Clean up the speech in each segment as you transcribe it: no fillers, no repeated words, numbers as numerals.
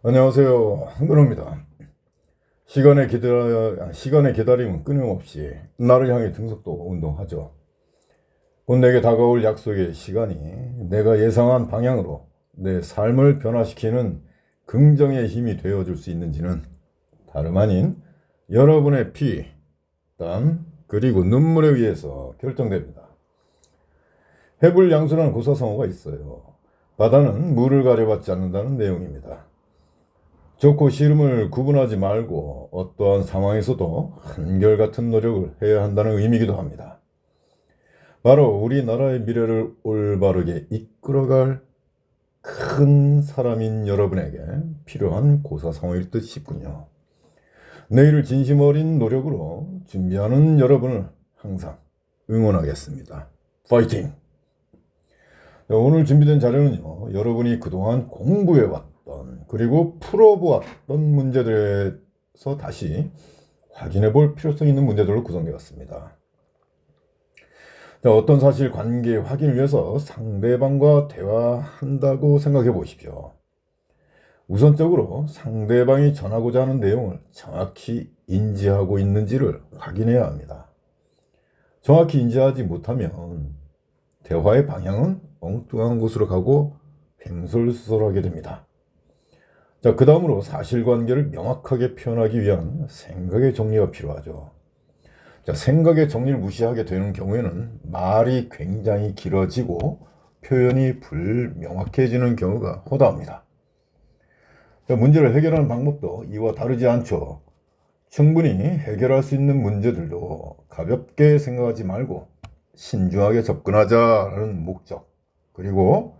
안녕하세요. 한근호입니다. 시간의 기다림은 끊임없이 나를 향해 등속도 운동하죠. 곧 내게 다가올 약속의 시간이 내가 예상한 방향으로 내 삶을 변화시키는 긍정의 힘이 되어줄 수 있는지는 다름 아닌 여러분의 피, 땀, 그리고 눈물에 의해서 결정됩니다. 해불양수라는 고사성어가 있어요. 바다는 물을 가려받지 않는다는 내용입니다. 좋고 싫음을 구분하지 말고 어떠한 상황에서도 한결같은 노력을 해야 한다는 의미이기도 합니다. 바로 우리나라의 미래를 올바르게 이끌어갈 큰 사람인 여러분에게 필요한 고사성어일 듯 싶군요. 내일을 진심 어린 노력으로 준비하는 여러분을 항상 응원하겠습니다. 파이팅! 오늘 준비된 자료는요, 여러분이 그동안 공부해왔던 그리고 풀어보았던 문제들에서 다시 확인해 볼 필요성 있는 문제들로 구성되어 왔습니다. 어떤 사실 관계 확인을 위해서 상대방과 대화한다고 생각해 보십시오. 우선적으로 상대방이 전하고자 하는 내용을 정확히 인지하고 있는지를 확인해야 합니다. 정확히 인지하지 못하면 대화의 방향은 엉뚱한 곳으로 가고 횡설수설하게 됩니다. 그 다음으로 사실관계를 명확하게 표현하기 위한 생각의 정리가 필요하죠. 생각의 정리를 무시하게 되는 경우에는 말이 굉장히 길어지고 표현이 불명확해지는 경우가 허다합니다. 문제를 해결하는 방법도 이와 다르지 않죠. 충분히 해결할 수 있는 문제들도 가볍게 생각하지 말고 신중하게 접근하자라는 목적, 그리고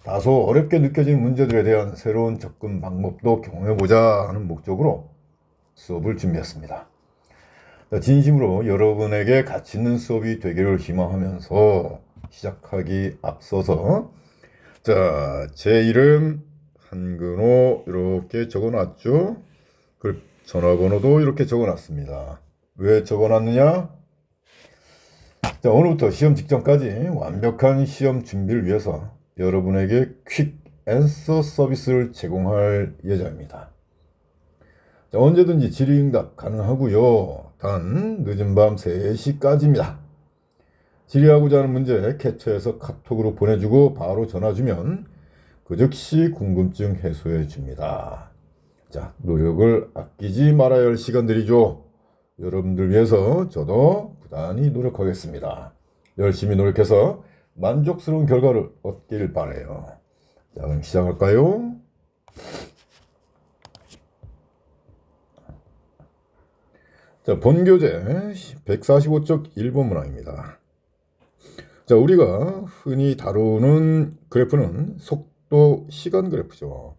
다소 어렵게 느껴지는 문제들에 대한 새로운 접근 방법도 경험해보자 하는 목적으로 수업을 준비했습니다. 진심으로 여러분에게 가치 있는 수업이 되기를 희망하면서 시작하기 앞서서 제 이름 한근호 이렇게 적어놨죠. 그리고 전화번호도 이렇게 적어놨습니다. 왜 적어놨느냐? 오늘부터 시험 직전까지 완벽한 시험 준비를 위해서 여러분에게 퀵 앤서 서비스를 제공할 예정입니다. 언제든지 질의응답 가능하고요. 단 늦은 밤 3시까지입니다. 질의하고자 하는 문제 캡처해서 카톡으로 보내주고 바로 전화 주면 그 즉시 궁금증 해소해 줍니다. 노력을 아끼지 말아야 할 시간들이죠. 여러분들 위해서 저도 부단히 노력하겠습니다. 열심히 노력해서 만족스러운 결과를 얻길 바라요. 그럼 시작할까요? 본교재 145쪽 1번 문항입니다. 우리가 흔히 다루는 그래프는 속도 시간 그래프죠.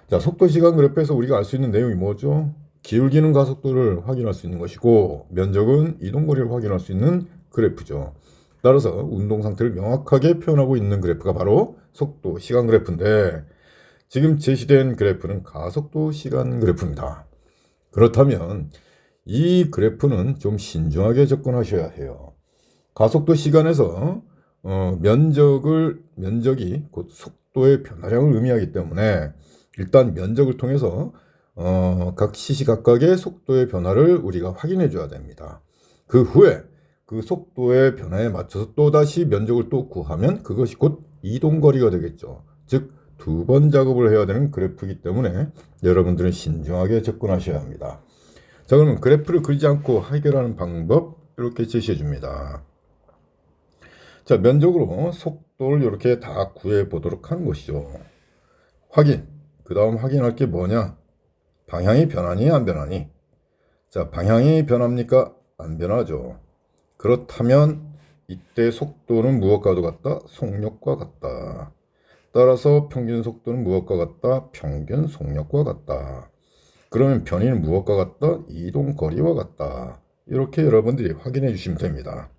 속도 시간 그래프에서 우리가 알 수 있는 내용이 뭐죠? 기울기는 가속도를 확인할 수 있는 것이고 면적은 이동거리를 확인할 수 있는 그래프죠. 따라서 운동 상태를 명확하게 표현하고 있는 그래프가 바로 속도 시간 그래프인데 지금 제시된 그래프는 가속도 시간 그래프입니다. 그렇다면 이 그래프는 좀 신중하게 접근하셔야 해요. 가속도 시간에서 면적이 곧 속도의 변화량을 의미하기 때문에 일단 면적을 통해서 각 시시각각의 속도의 변화를 우리가 확인해 줘야 됩니다. 그 후에 그 속도의 변화에 맞춰서 또다시 면적을 또 구하면 그것이 곧 이동거리가 되겠죠. 즉, 2번 작업을 해야 되는 그래프이기 때문에 여러분들은 신중하게 접근하셔야 합니다. 그러면 그래프를 그리지 않고 해결하는 방법 이렇게 제시해 줍니다. 면적으로 속도를 이렇게 다 구해 보도록 하는 것이죠. 확인. 그 다음 확인할 게 뭐냐? 방향이 변하니 안 변하니? 방향이 변합니까? 안 변하죠. 그렇다면 이때 속도는 무엇과도 같다? 속력과 같다. 따라서 평균 속도는 무엇과 같다? 평균 속력과 같다. 그러면 변이는 무엇과 같다? 이동거리와 같다. 이렇게 여러분들이 확인해 주시면 됩니다.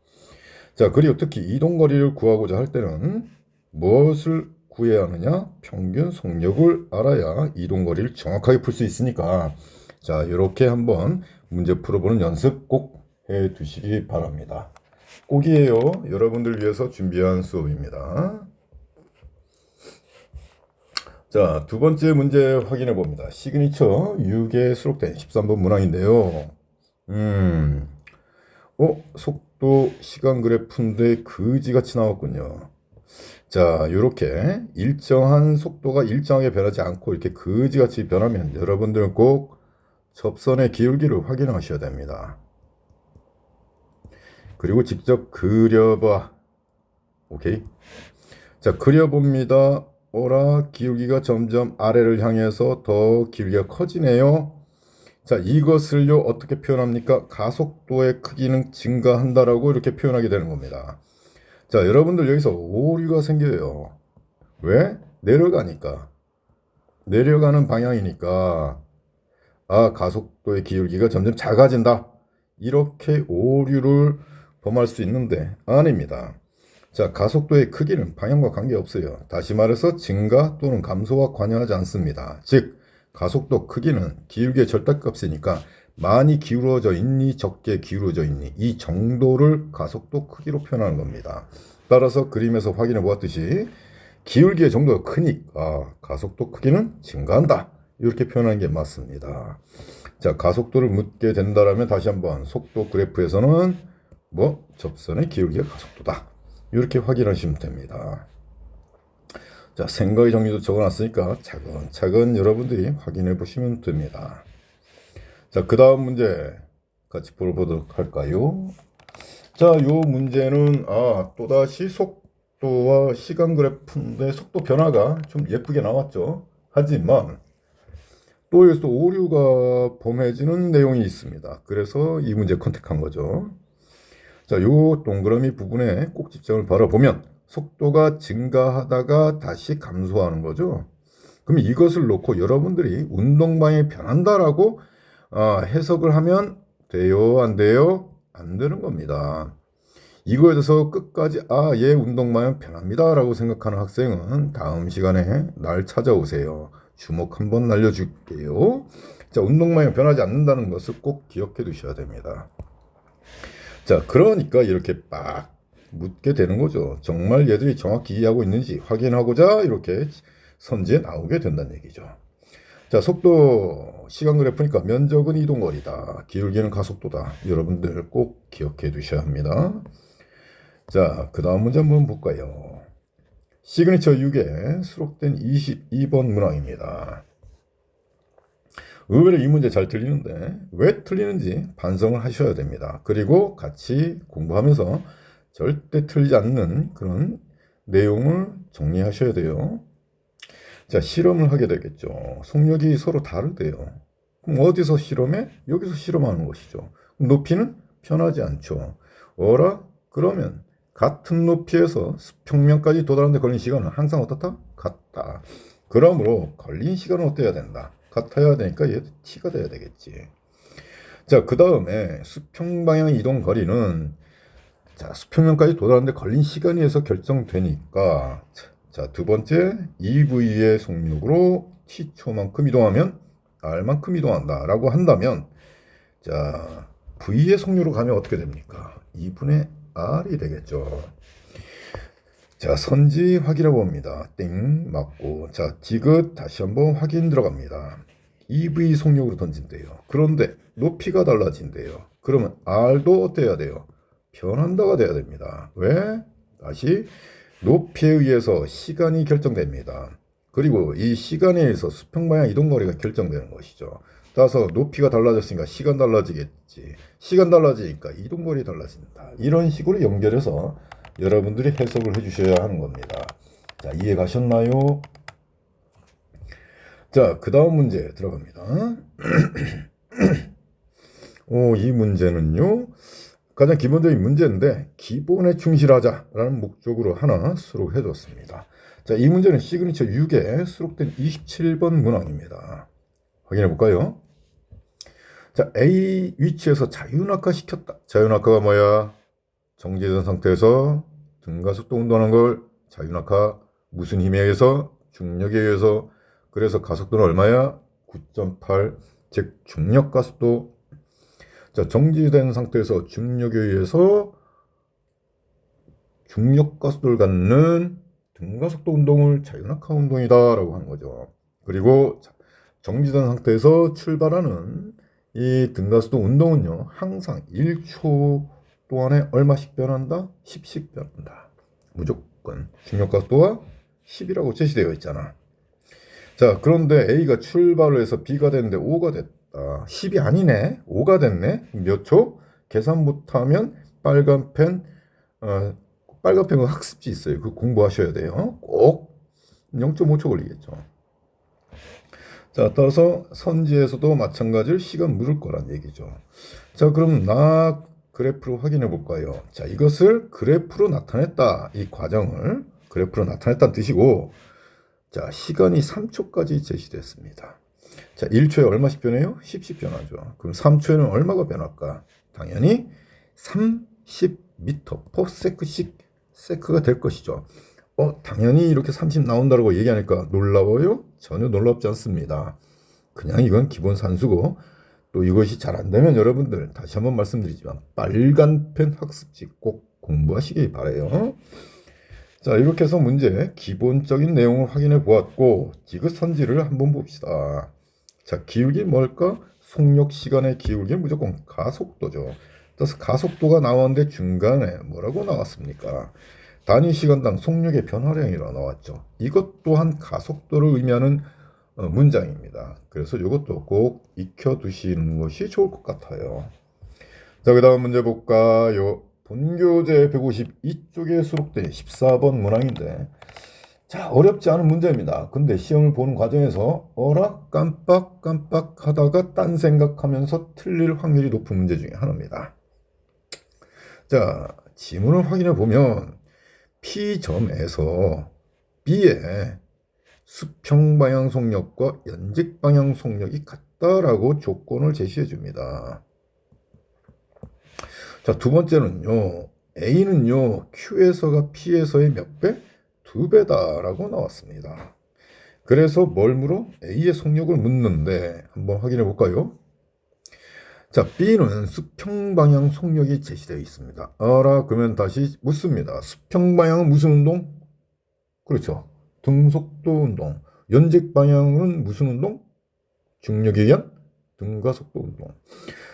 그리고 특히 이동거리를 구하고자 할 때는 무엇을 구해야 하느냐? 평균 속력을 알아야 이동거리를 정확하게 풀 수 있으니까 이렇게 한번 문제 풀어보는 연습 꼭 해 두시기 바랍니다. 꼭이에요. 여러분들 위해서 준비한 수업입니다. 자, 두 번째 문제 확인해 봅니다. 시그니처 6에 수록된 13번 문항인데요. 음, 속도 시간 그래프인데 그지같이 나왔군요. 자, 이렇게 일정한 속도가 일정하게 변하지 않고 이렇게 그지같이 변하면 여러분들은 꼭 접선의 기울기를 확인하셔야 됩니다. 그리고 직접 그려봐. 오케이. 자, 그려봅니다. 오라, 기울기가 점점 아래를 향해서 더 기울기가 커지네요. 자, 이것을요, 어떻게 표현합니까? 가속도의 크기는 증가한다라고 이렇게 표현하게 되는 겁니다. 자, 여러분들 여기서 오류가 생겨요. 왜? 내려가니까. 내려가는 방향이니까, 가속도의 기울기가 점점 작아진다. 이렇게 오류를 범할 수 있는데, 아닙니다. 자, 가속도의 크기는 방향과 관계없어요. 다시 말해서 증가 또는 감소와 관여하지 않습니다. 즉, 가속도 크기는 기울기의 절대값이니까 많이 기울어져 있니 적게 기울어져 있니 이 정도를 가속도 크기로 표현하는 겁니다. 따라서 그림에서 확인해 보았듯이 기울기의 정도가 크니까 가속도 크기는 증가한다. 이렇게 표현하는 게 맞습니다. 자, 가속도를 묻게 된다라면 다시 한번 속도 그래프에서는 접선의 기울기가 가속도다. 이렇게 확인하시면 됩니다. 자, 생각의 정리도 적어놨으니까 차근차근 여러분들이 확인해 보시면 됩니다. 자, 그 다음 문제 같이 보도록 할까요? 자, 요 문제는 또다시 속도와 시간 그래프인데 속도 변화가 좀 예쁘게 나왔죠. 하지만 또 여기서 오류가 범해지는 내용이 있습니다. 그래서 이 문제 컨택한 거죠. 자, 요 동그라미 부분에 꼭지점을 바라보면 속도가 증가하다가 다시 감소하는 거죠. 그럼 이것을 놓고 여러분들이 운동 방향이 변한다라고 해석을 하면 돼요, 안 돼요? 안 되는 겁니다. 이거에 대해서 끝까지 얘 운동 방향 변합니다 라고 생각하는 학생은 다음 시간에 날 찾아오세요. 주먹 한번 날려줄게요. 자, 운동 방향 변하지 않는다는 것을 꼭 기억해 두셔야 됩니다. 자, 그러니까 이렇게 빡 묻게 되는 거죠. 정말 얘들이 정확히 이해하고 있는지 확인하고자 이렇게 선지에 나오게 된다는 얘기죠. 자, 속도 시간 그래프니까 면적은 이동거리다. 기울기는 가속도다. 여러분들 꼭 기억해 두셔야 합니다. 자, 그 다음 문제 한번 볼까요? 시그니처 6에 수록된 22번 문항입니다. 의외로 이 문제 잘 틀리는데 왜 틀리는지 반성을 하셔야 됩니다. 그리고 같이 공부하면서 절대 틀리지 않는 그런 내용을 정리하셔야 돼요. 자, 실험을 하게 되겠죠. 속력이 서로 다르대요. 그럼 어디서 실험해? 여기서 실험하는 것이죠. 높이는 변하지 않죠. 그러면 같은 높이에서 수평면까지 도달하는데 걸린 시간은 항상 어떻다? 같다. 그러므로 걸린 시간은 어때야 된다? 같아야 되니까 얘도 t가 돼야 되겠지. 자, 그 다음에 수평 방향 이동 거리는 수평면까지 도달하는데 걸린 시간에 의해서 결정되니까 자, 두 번째 EV의 속력으로 t초만큼 이동하면 r만큼 이동한다 라고 한다면 자, V의 속력으로 가면 어떻게 됩니까? 2분의 R이 되겠죠. 자, 선지 확인해 봅니다. 띵 맞고 자, 디귿 다시 한번 확인 들어갑니다. EV 속력으로 던진대요. 그런데 높이가 달라진대요. 그러면 R도 어때야 돼요? 변한다가 돼야 됩니다. 왜? 다시 높이에 의해서 시간이 결정됩니다. 그리고 이 시간에 의해서 수평방향 이동거리가 결정되는 것이죠. 따라서 높이가 달라졌으니까 시간 달라지겠지. 시간 달라지니까 이동거리 달라진다. 이런 식으로 연결해서 여러분들이 해석을 해주셔야 하는 겁니다. 자, 이해 가셨나요? 자, 그 다음 문제 들어갑니다. 이 문제는요. 가장 기본적인 문제인데 기본에 충실하자라는 목적으로 하나 수록해 줬습니다. 자, 이 문제는 시그니처 6에 수록된 27번 문항입니다. 확인해 볼까요? 자, A 위치에서 자유낙하 시켰다. 자유낙하가 뭐야? 정지된 상태에서 등가속도 운동하는 걸 자유낙하 무슨 힘에 의해서? 중력에 의해서. 그래서 가속도는 얼마야? 9.8. 즉 중력가속도. 자, 정지된 상태에서 중력에 의해서 중력가속도를 갖는 등가속도 운동을 자유낙하 운동이다라고 하는 거죠. 그리고 정지된 상태에서 출발하는 이 등가속도 운동은요, 항상 1초 동안에 얼마씩 변한다? 10씩 변한다. 무조건 중력각도가 10이라고 제시되어 있잖아. 자, 그런데 A가 출발을 해서 B가 됐는데 5가 됐다. 10이 아니네. 5가 됐네. 몇 초? 계산 못하면 빨간 펜 학습지 있어요. 그 공부하셔야 돼요. 꼭 0.5초 걸리겠죠. 자, 따라서 선지에서도 마찬가지로 시간 물을 거란 얘기죠. 자, 그럼 그래프로 확인해 볼까요? 자, 이것을 그래프로 나타냈다. 이 과정을 그래프로 나타냈다는 뜻이고, 자, 시간이 3초까지 제시됐습니다. 자, 1초에 얼마씩 변해요? 10씩 변하죠. 그럼 3초에는 얼마가 변할까? 당연히 30m/s씩 세크가 될 것이죠. 당연히 이렇게 30 나온다고 얘기하니까 놀라워요? 전혀 놀랍지 않습니다. 그냥 이건 기본 산수고, 또 이것이 잘 안 되면 여러분들 다시 한번 말씀드리지만 빨간 펜 학습지 꼭 공부하시기 바래요. 자, 이렇게 해서 문제 기본적인 내용을 확인해 보았고, 디귿선지를 한번 봅시다. 자, 기울기 뭘까? 속력 시간의 기울기 무조건 가속도죠. 그래서 가속도가 나왔는데 중간에 뭐라고 나왔습니까? 단위 시간당 속력의 변화량이라고 나왔죠. 이것 또한 가속도를 의미하는 문장입니다. 그래서 이것도 꼭 익혀두시는 것이 좋을 것 같아요. 자, 그 다음 문제 볼까요? 본교재 152쪽에 수록된 14번 문항인데, 자, 어렵지 않은 문제입니다. 근데 시험을 보는 과정에서 깜빡 하다가 딴 생각하면서 틀릴 확률이 높은 문제 중에 하나입니다. 자, 지문을 확인해 보면 P점에서 B의 수평방향 속력과 연직방향 속력이 같다라고 조건을 제시해 줍니다. 자, 두 번째는요, A는요, Q에서가 P에서의 몇 배? 2배다라고 나왔습니다. 그래서 뭘 물어? A의 속력을 묻는데 한번 확인해 볼까요? 자, B는 수평방향 속력이 제시되어 있습니다. 그러면 다시 묻습니다. 수평방향은 무슨 운동? 그렇죠. 등속도 운동. 연직방향은 무슨 운동? 중력에 의한 등가속도 운동.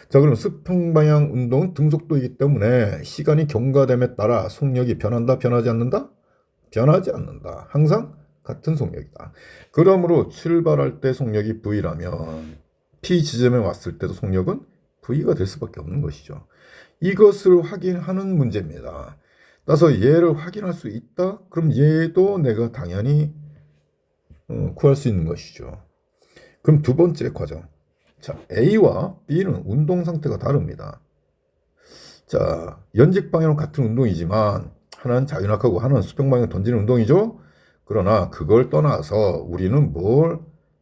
자, 그럼 수평방향 운동은 등속도이기 때문에 시간이 경과됨에 따라 속력이 변한다, 변하지 않는다? 변하지 않는다. 항상 같은 속력이다. 그러므로 출발할 때 속력이 V라면 P 지점에 왔을 때도 속력은 V가 될 수밖에 없는 것이죠. 이것을 확인하는 문제입니다. 따라서 얘를 확인할 수 있다? 그럼 얘도 내가 당연히 구할 수 있는 것이죠. 그럼 두 번째 과정. 자, A와 B는 운동 상태가 다릅니다. 자, 연직 방향은 같은 운동이지만 하나는 자유낙하고 하나는 수평방향 던지는 운동이죠. 그러나 그걸 떠나서 우리는 뭘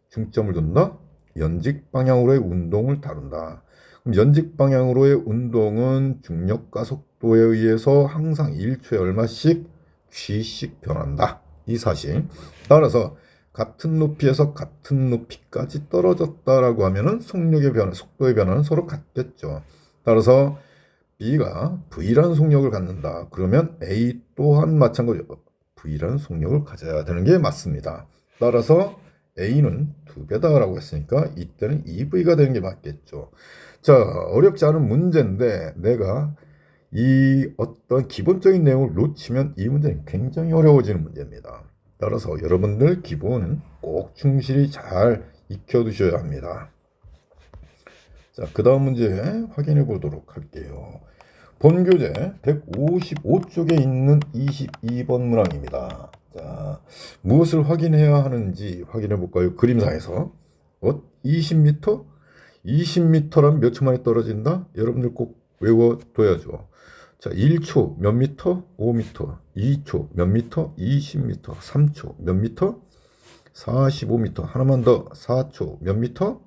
중점을 둔다? 연직 방향으로의 운동을 다룬다. 그럼 연직 방향으로의 운동은 중력 가속도에 의해서 항상 1초에 얼마씩 g씩 변한다. 이 사실. 따라서 같은 높이에서 같은 높이까지 떨어졌다라고 하면은 속력의 변화, 속도의 변화는 서로 같겠죠. 따라서 B가 V라는 속력을 갖는다. 그러면 A 또한 마찬가지로 V라는 속력을 가져야 되는 게 맞습니다. 따라서 A는 2배다라고 했으니까 이때는 2V가 되는 게 맞겠죠. 자, 어렵지 않은 문제인데 내가 이 어떤 기본적인 내용을 놓치면 이 문제는 굉장히 어려워지는 문제입니다. 따라서 여러분들 기본은 꼭 충실히 잘 익혀두셔야 합니다. 자, 그 다음 문제 확인해 보도록 할게요. 본교재 155쪽에 있는 22번 문항입니다. 자, 무엇을 확인해야 하는지 확인해 볼까요? 그림상에서 20m? 20m란 몇 초 만에 떨어진다? 여러분들 꼭 외워둬야죠. 자, 1초 몇 미터? 5m. 2초 몇 미터? 20m. 3초 몇 미터? 45m. 하나만 더. 4초 몇 미터?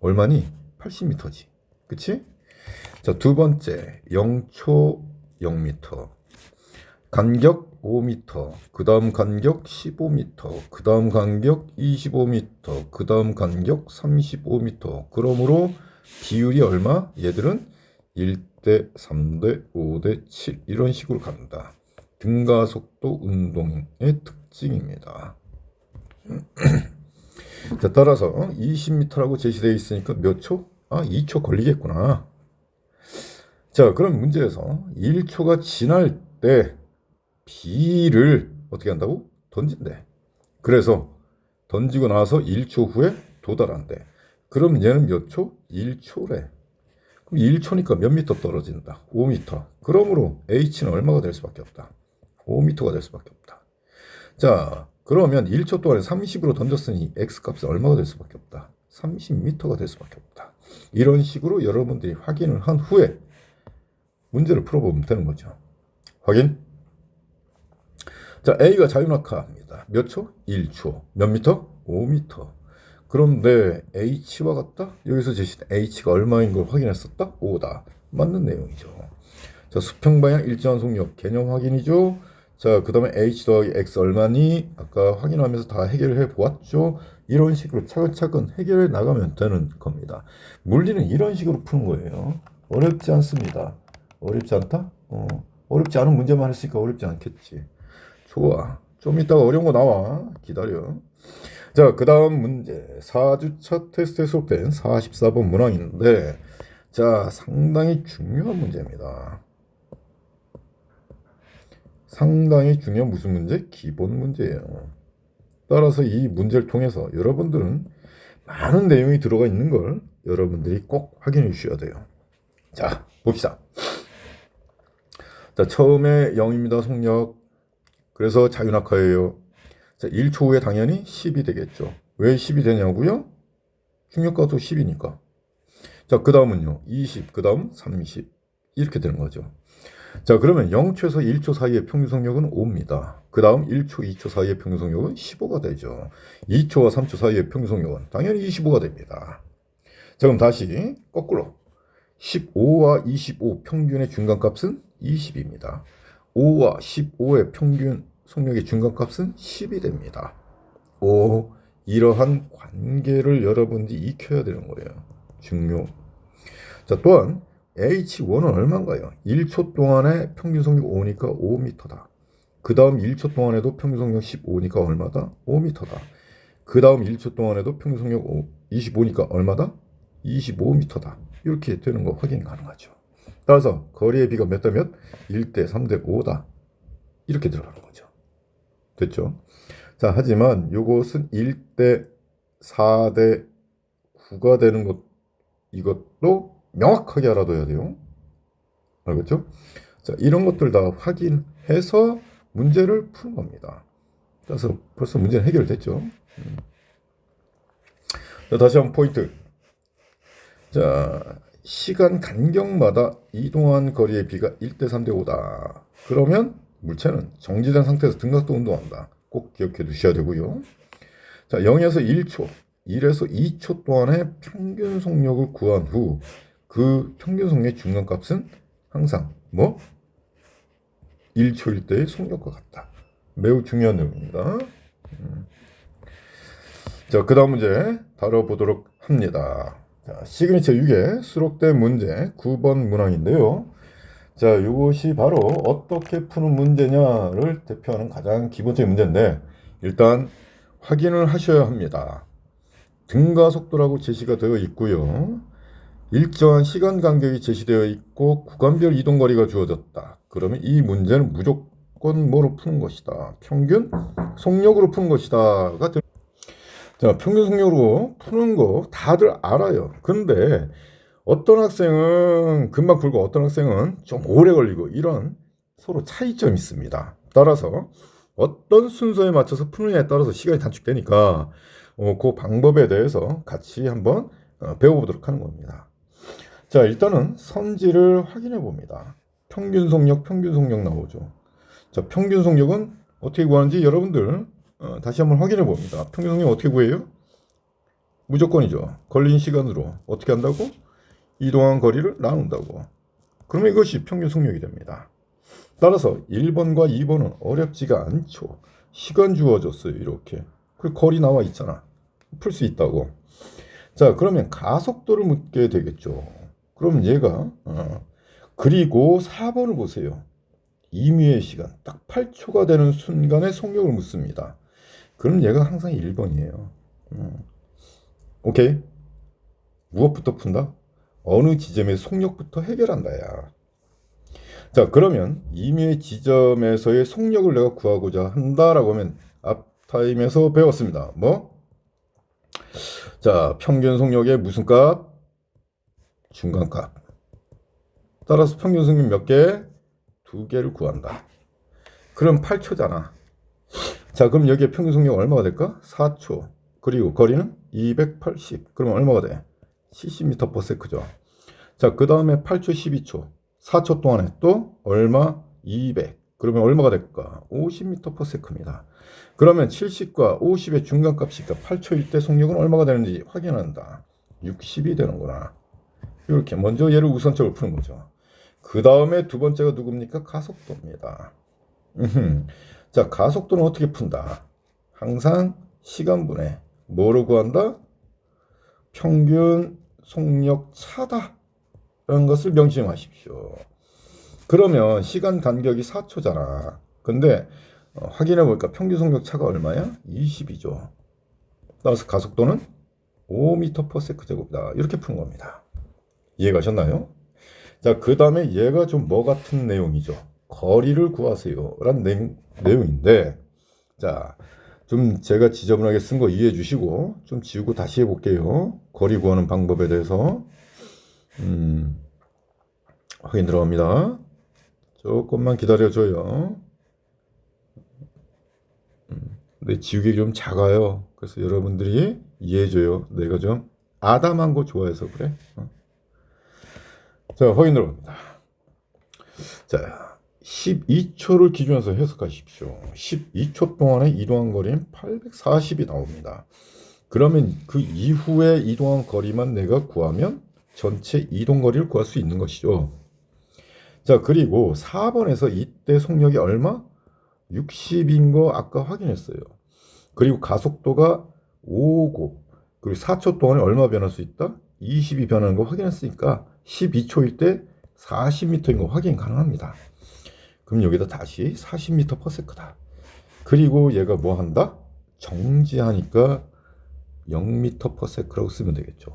얼마니? 80m지. 그치? 자, 두 번째 0초 0m. 간격 5m. 그 다음 간격 15m. 그 다음 간격 25m. 그 다음 간격 35m. 그러므로 비율이 얼마? 얘들은 1대 3대 5대 7 이런 식으로 간다. 등가속도 운동의 특징입니다. 자, 따라서 20m라고 제시되어 있으니까 몇 초? 2초 걸리겠구나. 자, 그럼 문제에서 1초가 지날 때 B를 어떻게 한다고? 던진대. 그래서 던지고 나서 1초 후에 도달한대. 그럼 얘는 몇 초? 1초래. 그럼 1초니까 몇 미터 떨어진다? 5m. 그러므로 H는 얼마가 될 수밖에 없다? 5m가 될 수밖에 없다. 자, 그러면 1초 동안에 30으로 던졌으니 X값은 얼마가 될 수밖에 없다? 30m가 될 수밖에 없다. 이런 식으로 여러분들이 확인을 한 후에 문제를 풀어보면 되는 거죠. 확인. 자, A가 자유낙하합니다. 몇 초? 1초. 몇 미터? 5m. 그런데 H와 같다? 여기서 제시된 H가 얼마인 걸 확인했었다? 5다. 맞는 내용이죠. 자, 수평방향 일정한 속력 개념 확인이죠. 자, 그 다음에 H 더하기 X 얼마니? 아까 확인하면서 다 해결해 보았죠. 이런 식으로 차근차근 해결해 나가면 되는 겁니다. 물리는 이런 식으로 푸는 거예요. 어렵지 않습니다. 어렵지 않다? 어렵지 않은 문제만 했으니까 어렵지 않겠지. 좋아. 좀 이따가 어려운 거 나와. 기다려. 자, 그 다음 문제. 4주차 테스트에 수록된 44번 문항인데, 자, 상당히 중요한 문제입니다. 상당히 중요한 무슨 문제? 기본 문제예요. 따라서 이 문제를 통해서 여러분들은 많은 내용이 들어가 있는 걸 여러분들이 꼭 확인해 주셔야 돼요. 자, 봅시다. 자, 처음에 0입니다. 속력. 그래서 자유낙하예요. 자, 1초 후에 당연히 10이 되겠죠. 왜 10이 되냐고요? 중력가도 10이니까. 자, 그 다음은요. 20, 그 다음 30. 이렇게 되는 거죠. 자, 그러면 0초에서 1초 사이의 평균 속력은 5입니다. 그 다음 1초, 2초 사이의 평균 속력은 15가 되죠. 2초와 3초 사이의 평균 속력은 당연히 25가 됩니다. 자, 그럼 다시 거꾸로 15와 25 평균의 중간값은 20입니다. 5와 15의 평균 속력의 중간값은 10이 됩니다. 이러한 관계를 여러분들이 익혀야 되는 거예요. 중요. 자, 또한 H1은 얼마인가요? 1초 동안에 평균 속력 5니까 5m다. 그 다음 1초 동안에도 평균 속력 15니까 얼마다? 5m다. 그 다음 1초 동안에도 평균 속력 25니까 얼마다? 25m다. 이렇게 되는 거 확인이 가능하죠. 따라서 거리의 비가 몇 대 몇? 1대 3대 5다. 이렇게 들어가는 거죠. 됐죠? 자, 하지만 이것은 1대 4대 9가 되는 것, 이것도 명확하게 알아둬야 돼요. 알겠죠? 자, 이런 것들 다 확인해서 문제를 푸는 겁니다. 그래서 벌써 문제는 해결됐죠. 자, 다시 한번 포인트. 자, 시간 간격마다 이동한 거리의 비가 1대 3대 5다. 그러면 물체는 정지된 상태에서 등각도 운동한다. 꼭 기억해 두셔야 되고요. 자, 0에서 1초, 1에서 2초 동안의 평균 속력을 구한 후 그 평균 속력의 중간값은 항상 1초일 때의 속력과 같다. 매우 중요한 내용입니다. 자, 그 다음 문제 다뤄보도록 합니다. 자, 시그니처 6에 수록된 문제 9번 문항인데요. 자, 이것이 바로 어떻게 푸는 문제냐를 대표하는 가장 기본적인 문제인데, 일단 확인을 하셔야 합니다. 등가 속도라고 제시가 되어 있고요. 일정한 시간 간격이 제시되어 있고 구간별 이동거리가 주어졌다. 그러면 이 문제는 무조건 뭐로 푸는 것이다? 평균 속력으로 푸는 것이다가 자, 평균 속력으로 푸는 거 다들 알아요. 근데 어떤 학생은 금방 풀고 어떤 학생은 좀 오래 걸리고 이런 서로 차이점이 있습니다. 따라서 어떤 순서에 맞춰서 푸느냐에 따라서 시간이 단축되니까 그 방법에 대해서 같이 한번 배워보도록 하는 겁니다. 자, 일단은 선지를 확인해 봅니다. 평균 속력 나오죠. 자, 평균 속력은 어떻게 구하는지 여러분들 다시 한번 확인해 봅니다. 평균 속력 어떻게 구해요? 무조건이죠. 걸린 시간으로 어떻게 한다고? 이동한 거리를 나눈다고. 그러면 이것이 평균 속력이 됩니다. 따라서 1번과 2번은 어렵지가 않죠. 시간 주어졌어요. 이렇게. 그리고 거리 나와 있잖아. 풀 수 있다고. 자, 그러면 가속도를 묻게 되겠죠. 그럼 얘가 그리고 4번을 보세요. 임의의 시간 딱 8초가 되는 순간에 속력을 묻습니다. 그럼 얘가 항상 1번이에요. 오케이? 무엇부터 푼다? 어느 지점의 속력부터 해결한다 야. 자, 그러면 임의의 지점에서의 속력을 내가 구하고자 한다라고 하면 앞타임에서 배웠습니다. 뭐? 자, 평균 속력의 무슨 값? 중간값. 따라서 평균 속력 몇 개? 2개를 구한다. 그럼 8초잖아. 자, 그럼 여기에 평균 속력 얼마가 될까? 4초. 그리고 거리는 280. 그러면 얼마가 돼? 70m/s죠. 자, 그 다음에 8초, 12초. 4초 동안에 또 얼마? 200. 그러면 얼마가 될까? 50m/s입니다. 그러면 70과 50의 중간값이니까 8초일 때 속력은 얼마가 되는지 확인한다. 60이 되는구나. 이렇게 먼저 얘를 우선적으로 푸는 거죠. 그 다음에 두 번째가 누굽니까? 가속도입니다. 자, 가속도는 어떻게 푼다? 항상 시간분해. 뭐로 구한다? 평균 속력 차다 라는 것을 명심하십시오. 그러면 시간 간격이 4초잖아. 근데 확인해 보니까 평균 속력 차가 얼마야? 20이죠. 따라서 가속도는 5m/s 제곱이다. 이렇게 푸는 겁니다. 이해가셨나요? 자, 그 다음에 얘가 좀 뭐 같은 내용이죠. 거리를 구하세요 라는 내용인데, 자, 좀 제가 지저분하게 쓴 거 이해해 주시고 좀 지우고 다시 해볼게요. 거리 구하는 방법에 대해서 확인 들어갑니다. 조금만 기다려줘요. 근데 지우개 좀 작아요. 그래서 여러분들이 이해해줘요. 내가 좀 아담한 거 좋아해서 그래. 자, 확인 들어갑니다. 자, 12초를 기준으로 해석하십시오. 12초 동안에 이동한 거리는 840이 나옵니다. 그러면 그 이후에 이동한 거리만 내가 구하면 전체 이동 거리를 구할 수 있는 것이죠. 자, 그리고 4번에서 이때 속력이 얼마? 60인 거 아까 확인했어요. 그리고 가속도가 5고, 그리고 4초 동안에 얼마 변할 수 있다? 20이 변하는 거 확인했으니까 12초일 때 40m인 거 확인 가능합니다. 그럼 여기다 다시 40m/s다. 그리고 얘가 뭐 한다? 정지하니까 0m/s라고 쓰면 되겠죠.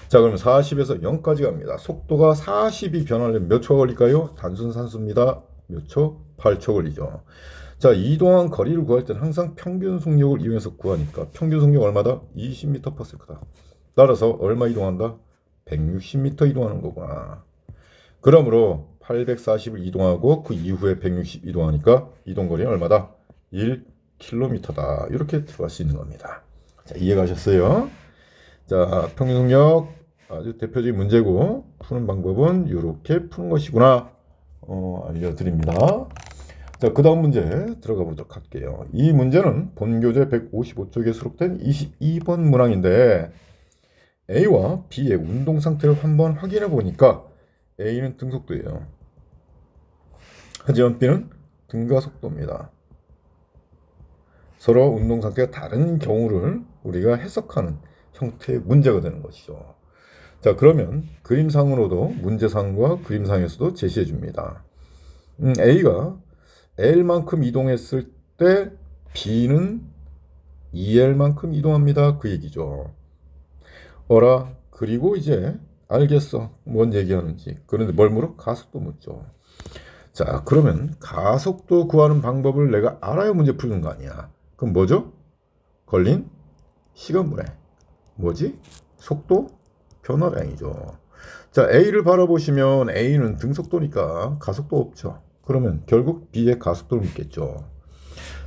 자, 그러면 40에서 0까지 갑니다. 속도가 40이 변하려면 몇 초가 걸릴까요? 단순 산수입니다. 몇 초? 8초 걸리죠. 자, 이동한 거리를 구할 때는 항상 평균 속력을 이용해서 구하니까 평균 속력 얼마다? 20m/s다. 따라서 얼마 이동한다? 160m 이동하는 거구나. 그러므로 840을 이동하고 그 이후에 160 이동하니까 이동거리는 얼마다? 1km다. 이렇게 들어갈 수 있는 겁니다. 자, 이해가셨어요? 자, 평균 속력 아주 대표적인 문제고 푸는 방법은 이렇게 푸는 것이구나 알려드립니다. 자, 그 다음 문제 들어가 보도록 할게요. 이 문제는 본교재 155쪽에 수록된 22번 문항인데 A와 B의 운동 상태를 한번 확인해 보니까 A는 등속도예요. 하지만 B는 등가속도입니다. 서로 운동 상태가 다른 경우를 우리가 해석하는 형태의 문제가 되는 것이죠. 자, 그러면 그림상으로도 문제상과 그림상에서도 제시해 줍니다. A가 L만큼 이동했을 때 B는 2L만큼 이동합니다. 그 얘기죠. 어라, 그리고 이제 알겠어. 뭔 얘기하는지. 그런데 뭘 물어? 가속도 묻죠. 자, 그러면 가속도 구하는 방법을 내가 알아야 문제 푸는 거 아니야. 그럼 뭐죠? 걸린 시간분해. 뭐지? 속도 변화량이죠. 자, A를 바라보시면 A는 등속도니까 가속도 없죠. 그러면 결국 B의 가속도를 묻겠죠.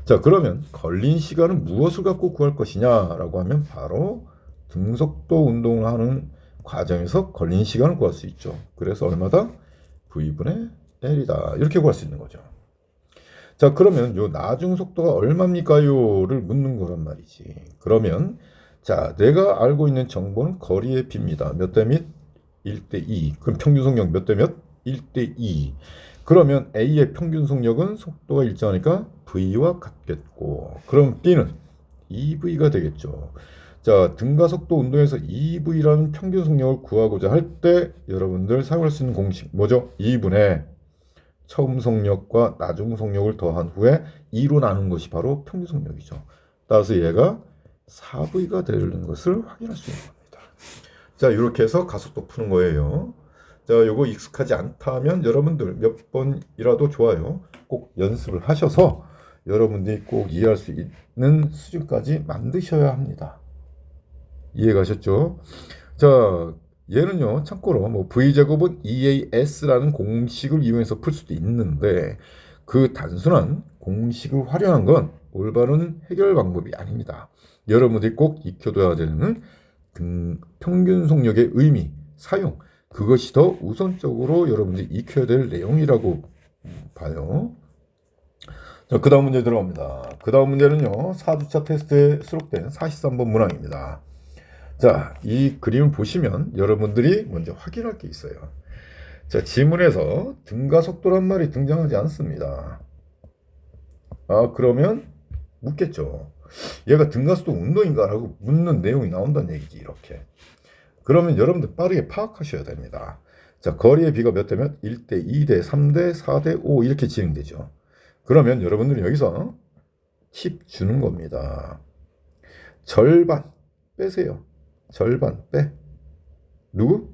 자, 그러면 걸린 시간은 무엇을 갖고 구할 것이냐라고 하면 바로 등속도 운동을 하는 과정에서 걸린 시간을 구할 수 있죠. 그래서 얼마다? V분의 L이다. 이렇게 구할 수 있는 거죠. 자, 그러면 요 나중 속도가 얼마입니까요?를 묻는 거란 말이지. 그러면 자, 내가 알고 있는 정보는 거리의 B입니다. 몇 대 몇? 1대 2. 그럼 평균 속력 몇 대 몇? 1대 2. 그러면 A의 평균 속력은 속도가 일정하니까 V와 같겠고, 그럼 B는 2V가 되겠죠. 자, 등가속도 운동에서 2V라는 평균 속력을 구하고자 할 때 여러분들 사용할 수 있는 공식 뭐죠? 2분의 처음 속력과 나중 속력을 더한 후에 2로 나눈 것이 바로 평균 속력이죠. 따라서 얘가 4V가 되는 것을 확인할 수 있는 겁니다. 자, 이렇게 해서 가속도 푸는 거예요. 자, 요거 익숙하지 않다면 여러분들 몇 번이라도 좋아요. 꼭 연습을 하셔서 여러분들이 꼭 이해할 수 있는 수준까지 만드셔야 합니다. 이해가셨죠? 자, 얘는요, 참고로 뭐 V제곱은 EAS라는 공식을 이용해서 풀 수도 있는데 그 단순한 공식을 활용한 건 올바른 해결 방법이 아닙니다. 여러분들이 꼭 익혀둬야 되는 평균 속력의 의미, 사용, 그것이 더 우선적으로 여러분들이 익혀야 될 내용이라고 봐요. 자, 그 다음 문제 들어갑니다. 그 다음 문제는요, 4주차 테스트에 수록된 43번 문항입니다. 자, 이 그림을 보시면 여러분들이 먼저 확인할 게 있어요. 자, 지문에서 등가속도란 말이 등장하지 않습니다. 아, 그러면 묻겠죠. 얘가 등가속도 운동인가? 라고 묻는 내용이 나온다는 얘기지, 이렇게. 그러면 여러분들 빠르게 파악하셔야 됩니다. 자, 거리의 비가 몇 대면 1대, 2대, 3대, 4대, 5 이렇게 진행되죠. 그러면 여러분들은 여기서 팁 주는 겁니다. 절반 빼세요. 절반 빼. 누구?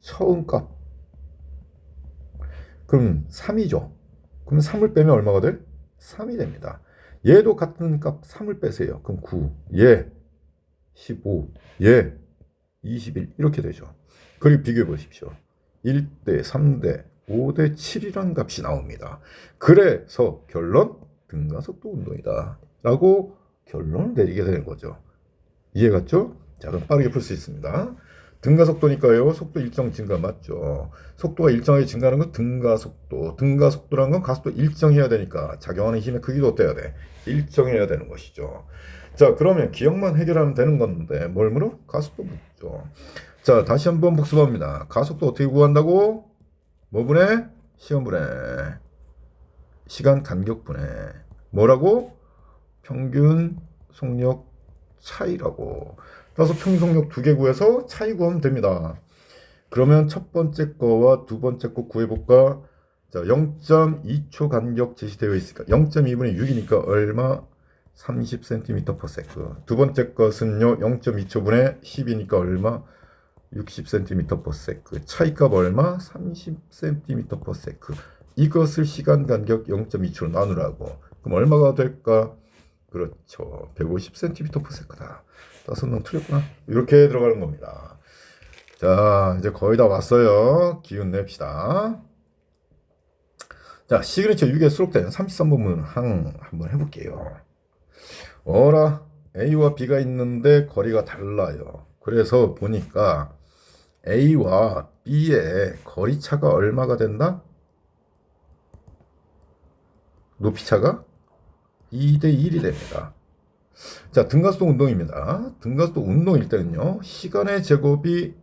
처음 값. 그럼 3이죠. 그럼 3을 빼면 얼마가 돼? 3이 됩니다. 얘도 같은 값 3을 빼세요. 그럼 9. 얘 15. 얘 21. 이렇게 되죠. 그리고 비교해 보십시오. 1대, 3대, 5대 7이라는 값이 나옵니다. 그래서 결론 등가속도 운동이다 라고 결론을 내리게 되는 거죠. 이해갔죠? 자, 그럼 빠르게 풀 수 있습니다. 등가속도니까요, 속도 일정 증가 맞죠? 속도가 일정하게 증가하는 건 등가속도. 등가속도라는 건 가속도 일정해야 되니까 작용하는 힘의 크기도 어때야 돼? 일정해야 되는 것이죠. 자, 그러면 기억만 해결하면 되는 건데 뭘 물어? 가속도 묻죠. 자, 다시 한번 복습합니다. 가속도 어떻게 구한다고? 뭐 분해? 시간 분해. 시간 간격 분해. 뭐라고? 평균 속력 차이라고. 따라서 평균 속력 2개 구해서 차이 구하면 됩니다. 그러면 첫 번째 거와 두 번째 거 구해볼까? 자, 0.2초 간격 제시되어 있으니까 0.2분의 6이니까 얼마? 30cm/s. 두 번째 것은요, 0.2초분의 10이니까 얼마? 60cm/s. 차이값 얼마? 30cm/s. 이것을 시간 간격 0.2초로 나누라고. 그럼 얼마가 될까? 그렇죠. 150cm/s다. 따서 넌 틀렸구나. 이렇게 들어가는 겁니다. 자, 이제 거의 다 왔어요. 기운 냅시다. 자, 시그니처 6에 수록된 33번 문항 한번 해볼게요. 어라, A와 B가 있는데 거리가 달라요. 그래서 보니까 A와 B의 거리 차가 얼마가 된다? 높이 차가 2대 1이 됩니다. 자, 등가속도 운동입니다. 등가속도 운동일 때는요, 시간의 제곱이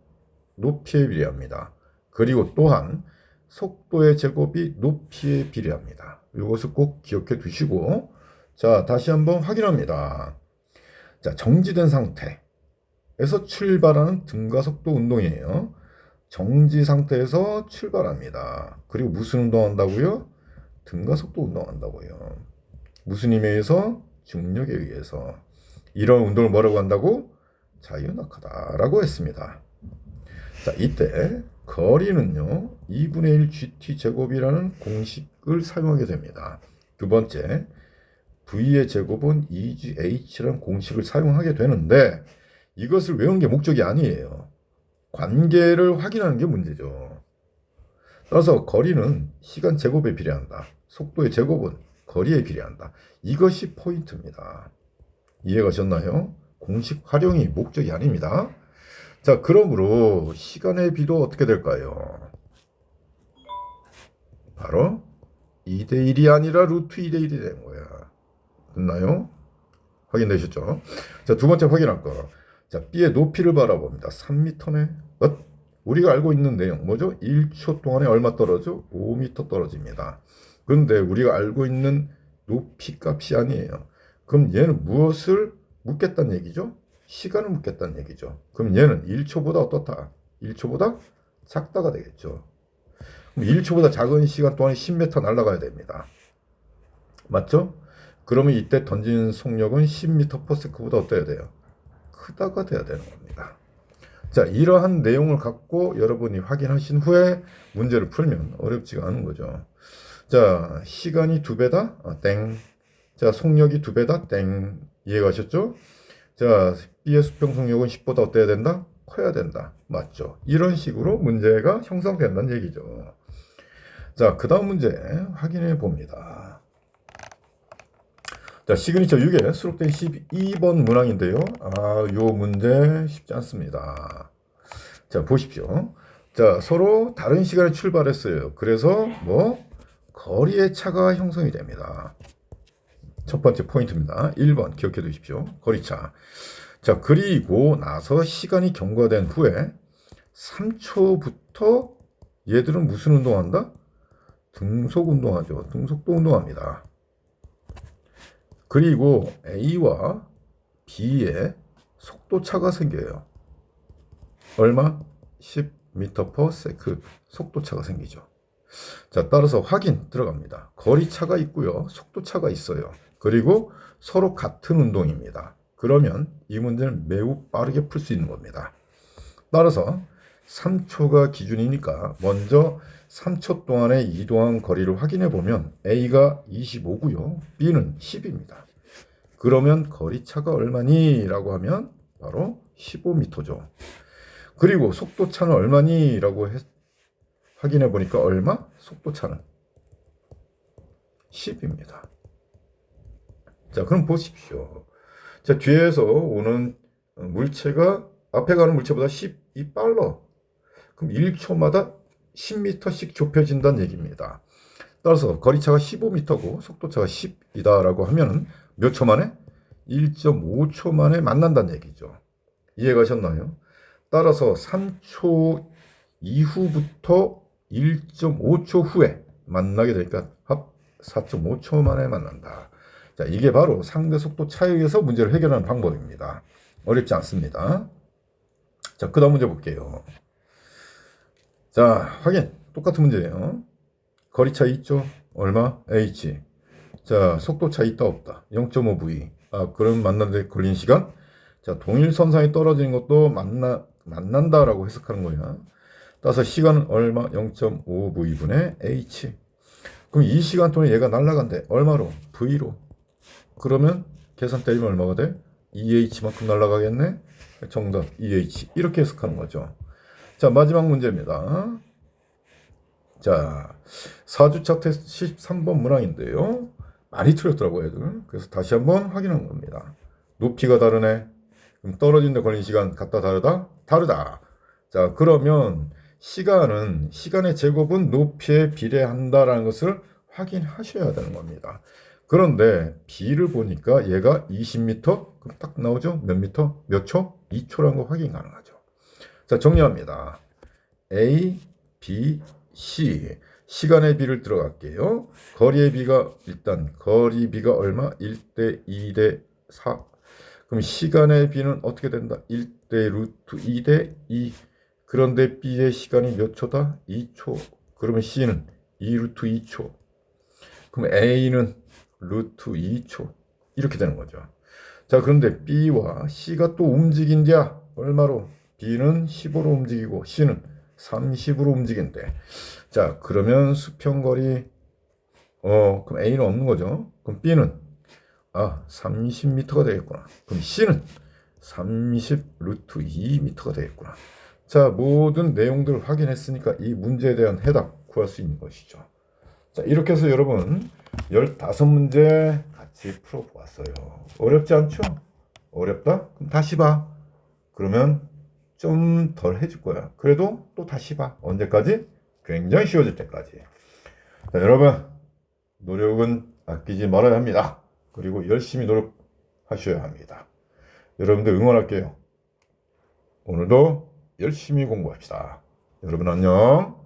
높이에 비례합니다. 그리고 또한 속도의 제곱이 높이에 비례합니다. 이것을 꼭 기억해 두시고, 자, 다시 한번 확인합니다. 자, 정지된 상태에서 출발하는 등가속도 운동이에요. 정지 상태에서 출발합니다. 그리고 무슨 운동한다고요? 등가속도 운동한다고요. 무슨 힘에 의해서? 중력에 의해서. 이런 운동을 뭐라고 한다고? 자유낙하다라고 했습니다. 자, 이때 거리는요, 2분의 1 gt 제곱이라는 공식을 사용하게 됩니다. 두 번째, V의 제곱은 2GH라는 공식을 사용하게 되는데 이것을 외우는 게 목적이 아니에요. 관계를 확인하는 게 문제죠. 따라서 거리는 시간 제곱에 비례한다. 속도의 제곱은 거리에 비례한다. 이것이 포인트입니다. 이해가셨나요? 공식 활용이 목적이 아닙니다. 자, 그러므로 시간의 비도 어떻게 될까요? 바로 2대 1이 아니라 루트 2대 1이 되는 거야. 됐나요? 확인되셨죠? 자, 두 번째 확인할 거. 자, B의 높이를 바라봅니다. 3m네. 우리가 알고 있는 내용 뭐죠? 1초 동안에 얼마 떨어져? 5m 떨어집니다. 그런데 우리가 알고 있는 높이 값이 아니에요. 그럼 얘는 무엇을 묻겠다는 얘기죠? 시간을 묻겠다는 얘기죠. 그럼 얘는 1초보다 어떻다? 1초보다 작다가 되겠죠. 그럼 1초보다 작은 시간 동안에 10m 날아가야 됩니다. 맞죠? 그러면 이때 던지는 속력은 10m/s보다 어때야 돼요? 크다가 돼야 되는 겁니다. 자, 이러한 내용을 갖고 여러분이 확인하신 후에 문제를 풀면 어렵지가 않은 거죠. 자, 시간이 2배다? 땡. 자, 속력이 2배다? 땡. 이해가셨죠? 자, B의 수평 속력은 10보다 어때야 된다? 커야 된다. 맞죠? 이런 식으로 문제가 형성된다는 얘기죠. 자, 그 다음 문제 확인해 봅니다. 자, 시그니처 6에 수록된 12번 문항인데요. 요 문제 쉽지 않습니다. 자, 보십시오. 자, 서로 다른 시간에 출발했어요. 그래서 거리의 차가 형성이 됩니다. 첫 번째 포인트입니다. 1번 기억해 두십시오. 거리차. 자, 그리고 나서 시간이 경과된 후에 3초부터 얘들은 무슨 운동한다? 등속 운동하죠. 등속도 운동합니다. 그리고 A와 B의 속도 차가 생겨요. 얼마? 10m/s 속도 차가 생기죠. 자, 따라서 확인 들어갑니다. 거리 차가 있고요. 속도 차가 있어요. 그리고 서로 같은 운동입니다. 그러면 이 문제는 매우 빠르게 풀 수 있는 겁니다. 따라서 3초가 기준이니까 먼저 3초 동안에 이동한 거리를 확인해 보면 A가 25고요. B는 10입니다. 그러면 거리차가 얼마니? 라고 하면 바로 15m죠. 그리고 속도차는 얼마니? 라고 확인해 보니까 얼마? 속도차는 10입니다. 자, 그럼 보십시오. 자, 뒤에서 오는 물체가 앞에 가는 물체보다 10이 빨라. 그럼 1초마다 10m씩 좁혀진다는 얘기입니다. 따라서 거리차가 15m고 속도차가 10이다 라고 하면 몇 초 만에? 1.5초 만에 만난다는 얘기죠. 이해가셨나요? 따라서 3초 이후부터 1.5초 후에 만나게 되니까 합 4.5초 만에 만난다. 자, 이게 바로 상대 속도 차에 의해서 문제를 해결하는 방법입니다. 어렵지 않습니다. 자, 그 다음 문제 볼게요. 자, 확인. 똑같은 문제예요. 거리차 있죠? 얼마? h. 자, 속도차 있다 없다? 0.5v. 그럼 만나는데 걸린 시간? 자, 동일선상에 떨어지는 것도 만난다라고 해석하는 거야. 따라서 시간은 얼마? 0.5v분의 h. 그럼 이 시간 동안에 얘가 날아간대. 얼마로? v로. 그러면 계산 때리면 얼마가 돼? 2h만큼 날아가겠네? 정답 2h. 이렇게 해석하는 거죠. 자, 마지막 문제입니다. 자, 4주차 테스트 13번 문항인데요. 많이 틀렸더라고요, 애들. 그래서 다시 한번 확인한 겁니다. 높이가 다르네. 그럼 떨어진 데 걸린 시간 같다, 다르다? 다르다. 자, 그러면 시간의 제곱은 높이에 비례한다라는 것을 확인하셔야 되는 겁니다. 그런데 B를 보니까 얘가 20m? 그럼 딱 나오죠? 몇 미터? 몇 초? 2초라는 거 확인 가능하죠. 자, 정리합니다. A, B, C. 시간의 B를 들어갈게요. 거리의 B가 일단 거리 B가 얼마? 1대 2대 4. 그럼 시간의 B는 어떻게 된다? 1대 루트 2대 2. 그런데 B의 시간이 몇 초다? 2초. 그러면 C는 2 루트 2초. 그럼 A는 루트 2초. 이렇게 되는 거죠. 자, 그런데 B와 C가 또 움직인디야. 얼마로? B는 15로 움직이고 C는 30으로 움직인대. 자, 그러면 수평거리 그럼 A는 없는 거죠. 그럼 B는 30m가 되겠구나. 그럼 C는 30 루트 2m가 되겠구나. 자, 모든 내용들을 확인했으니까 이 문제에 대한 해답 구할 수 있는 것이죠. 자, 이렇게 해서 여러분 15문제 같이 풀어보았어요. 어렵지 않죠? 어렵다? 그럼 다시 봐. 그러면 좀 덜 해줄 거야. 그래도 또 다시 봐. 언제까지? 굉장히 쉬워질 때까지. 자, 여러분, 노력은 아끼지 말아야 합니다. 그리고 열심히 노력하셔야 합니다. 여러분들 응원할게요. 오늘도 열심히 공부합시다. 여러분 안녕.